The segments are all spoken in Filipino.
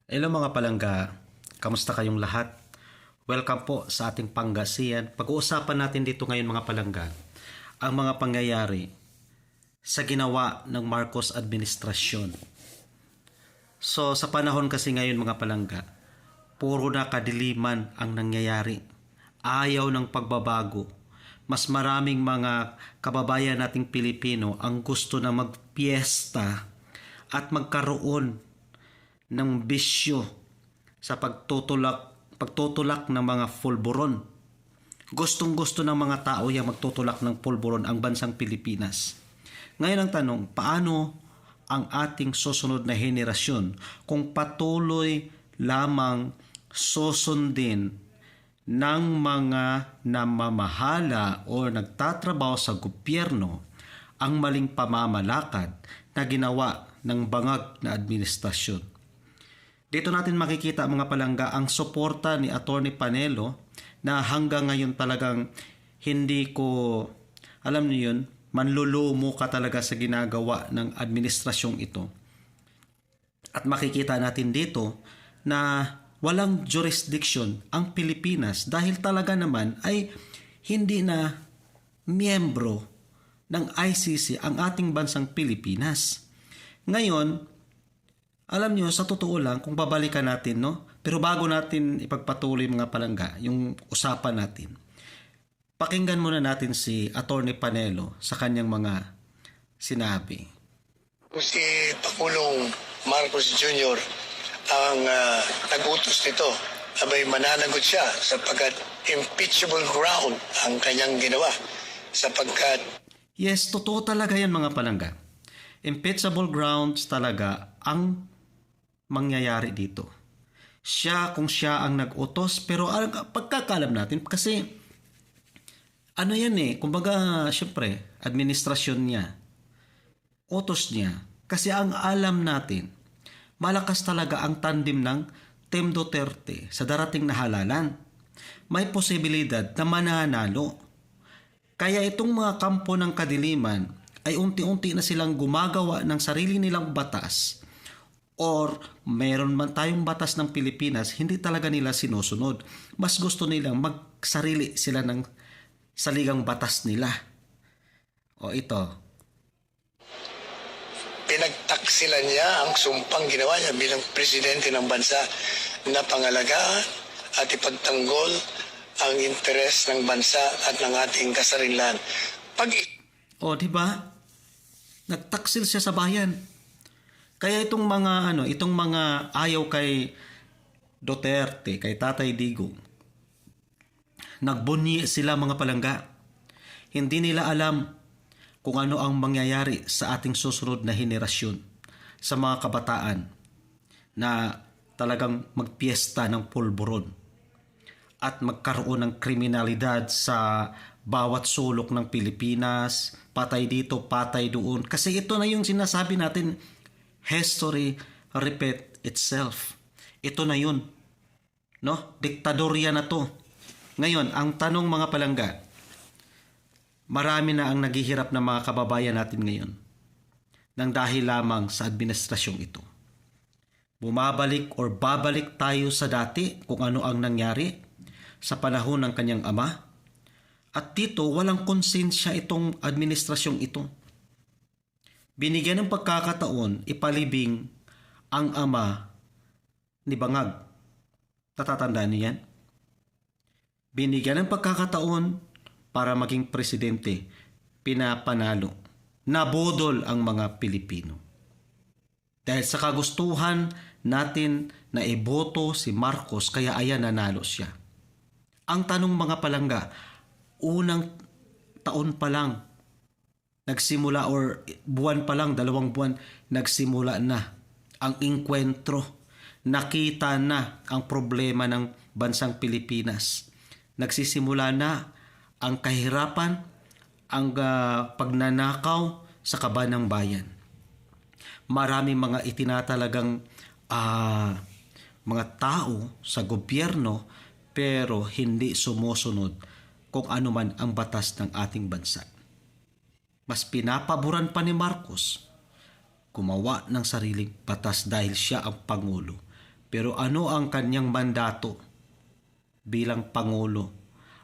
Hello mga palangga, kamusta kayong lahat? Welcome po sa ating Panggasiyan. Pag-uusapan natin dito ngayon mga palangga, ang mga pangyayari sa ginawa ng Marcos administrasyon. So sa panahon kasi ngayon mga palangga, puro na kadiliman ang nangyayari. Ayaw ng pagbabago. Mas maraming mga kababayan nating Pilipino ang gusto na magpiesta at magkaroon ng bisyo sa pagtutulak ng mga pulburon. Gustong-gusto ng mga tao yung magtutulak ng pulburon ang bansang Pilipinas. Ngayon ang tanong, paano ang ating susunod na henerasyon kung patuloy lamang susundin ng mga namamahala o nagtatrabaho sa gobyerno ang maling pamamalakad na ginawa ng bangag na administrasyon? Dito natin makikita mga palangga ang suporta ni Atty. Panelo na hanggang ngayon talagang hindi ko, alam niyo yun, manlulumo ka talaga sa ginagawa ng administrasyong ito. At makikita natin dito na walang jurisdiction ang Pilipinas dahil talaga naman ay hindi na miyembro ng ICC ang ating bansang Pilipinas. Ngayon, alam niyo, sa totoo lang, kung babalikan natin, no? Pero bago natin ipagpatuloy mga palangga, yung usapan natin, pakinggan muna natin si Atty. Panelo sa kanyang mga sinabi. Si Pangulong Marcos Jr. ang nag-utos nito. Abay mananagot siya sapagkat impeachable ground ang kanyang ginawa. Sapagkat Yes, totoo talaga yan mga palangga. Impeachable grounds talaga ang mangyayari dito. Kung siya ang nag-utos, pero pagkakalam natin, kasi ano yan kumbaga, syempre, administrasyon niya, utos niya. Kasi ang alam natin, malakas talaga ang tandem ng Team Duterte sa darating na halalan. May posibilidad na mananalo. Kaya itong mga kampo ng kadiliman ay unti-unti na silang gumagawa ng sarili nilang batas, or meron man tayong batas ng Pilipinas, hindi talaga nila sinusunod. Mas gusto nilang magsarili sila ng saligang batas nila. O ito. pinagtaksilan niya ang sumpang ginawa niya bilang presidente ng bansa na pangalagaan at ipagtanggol ang interes ng bansa at ng ating kasarilan. O di ba? Nagtaksil siya sa bayan. Kaya itong mga ayaw kay Duterte, kay Tatay Digong, nagbunyi sila mga palangga. Hindi nila alam kung ano ang mangyayari sa ating susunod na henerasyon, sa mga kabataan na talagang magpiesta ng pulburon at magkaroon ng kriminalidad sa bawat sulok ng Pilipinas, patay dito, patay doon. Kasi ito na yung sinasabi natin, history repeat itself. Ito na yun. No? Diktadorya na to. Ngayon, ang tanong mga palangga, marami na ang naghihirap na mga kababayan natin ngayon nang dahil lamang sa administrasyong ito. Bumabalik or babalik tayo sa dati kung ano ang nangyari sa panahon ng kanyang ama. At dito, walang konsensya itong administrasyong ito. Binigyan ng pagkakataon, ipalibing ang ama ni Bangag. Natatandaan niyo yan? Binigyan ng pagkakataon para maging presidente, pinapanalo. Nabudol ang mga Pilipino. Dahil sa kagustuhan natin na iboto si Marcos, kaya ayan nanalo siya. Ang tanong mga palangga, unang taon pa lang, nagsimula or buwan pa lang, 2 buwan, nagsimula na ang inkwentro. Nakita na ang problema ng bansang Pilipinas. Nagsisimula na ang kahirapan, ang pagnanakaw sa kaban ng bayan. Maraming mga itinatalagang mga tao sa gobyerno pero hindi sumusunod kung ano man ang batas ng ating bansa. Mas pinapaboran pa ni Marcos gumawa ng sariling batas dahil siya ang Pangulo Pero ano ang kanyang mandato bilang Pangulo?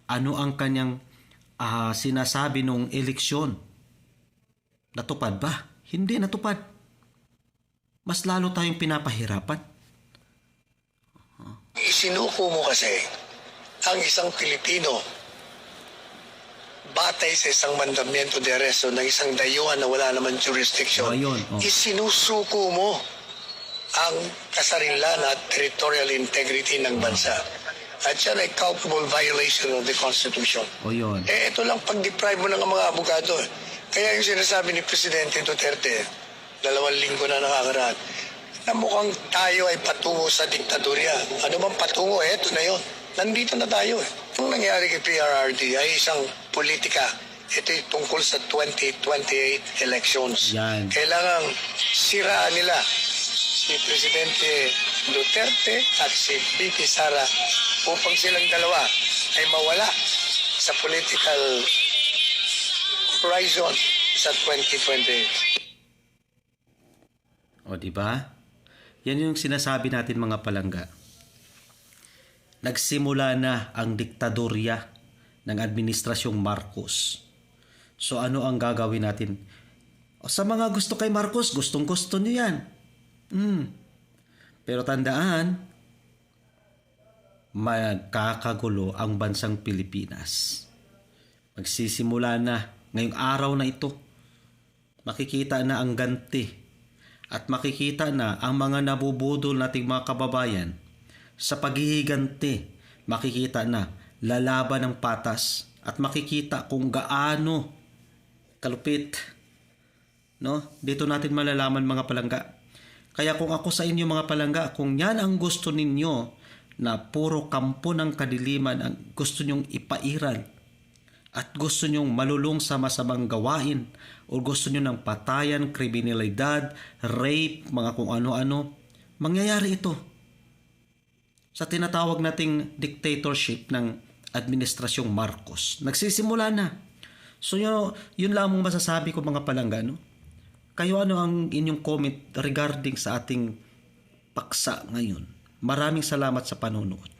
Ano ang kanyang sinasabi nung eleksyon? Natupad ba? Hindi natupad. Mas lalo tayong pinapahirapan. Isinuko mo kasi ang isang Pilipino batay sa isang mandamiento de arresto ng isang dayuhan na wala naman jurisdiction. Ayun, Isinusuko mo ang kasarinlan at territorial integrity ng bansa. At yan ay culpable violation of the Constitution. Yun. Ito lang pag-deprive mo ng mga abogado. Kaya yung sinasabi ni Presidente Duterte, 2 linggo na nakakaraan, na mukhang tayo ay patungo sa diktadurya. Ano bang patungo? Eto na yun. Nandito na tayo eh. Ang nangyari kay PRRD ay isang politika. Ito ay tungkol sa 2028 elections. Yan. Kailangang siraan nila si Presidente Duterte at si VP Sara upang silang dalawa ay mawala sa political horizon sa 2028. O, di ba? Yan yung sinasabi natin mga palangga. Nagsimula na ang diktadorya ng Administrasyong Marcos. So ano ang gagawin natin? O, sa mga gusto kay Marcos, gustong-gusto nyo yan. Pero tandaan, magkakagulo ang bansang Pilipinas. Magsisimula na ngayong araw na ito. Makikita na ang ganti at makikita na ang mga nabubudol nating mga kababayan sa paghihiganti. Makikita na lalaban ng patas at makikita kung gaano kalupit, no? Dito natin malalaman mga palangga. Kaya kung ako sa inyo mga palangga, kung yan ang gusto ninyo na puro kampo ng kadiliman ang gusto nyong ipairal at gusto nyong malulong sa masamang gawain o gusto nyo ng patayan, kriminalidad, rape, mga kung ano-ano, mangyayari ito sa tinatawag nating dictatorship ng Administrasyong Marcos. Nagsisimula na. So yun lang ang masasabi ko mga palangga, no? Kayo ano ang inyong comment regarding sa ating paksa ngayon? Maraming salamat sa panonood.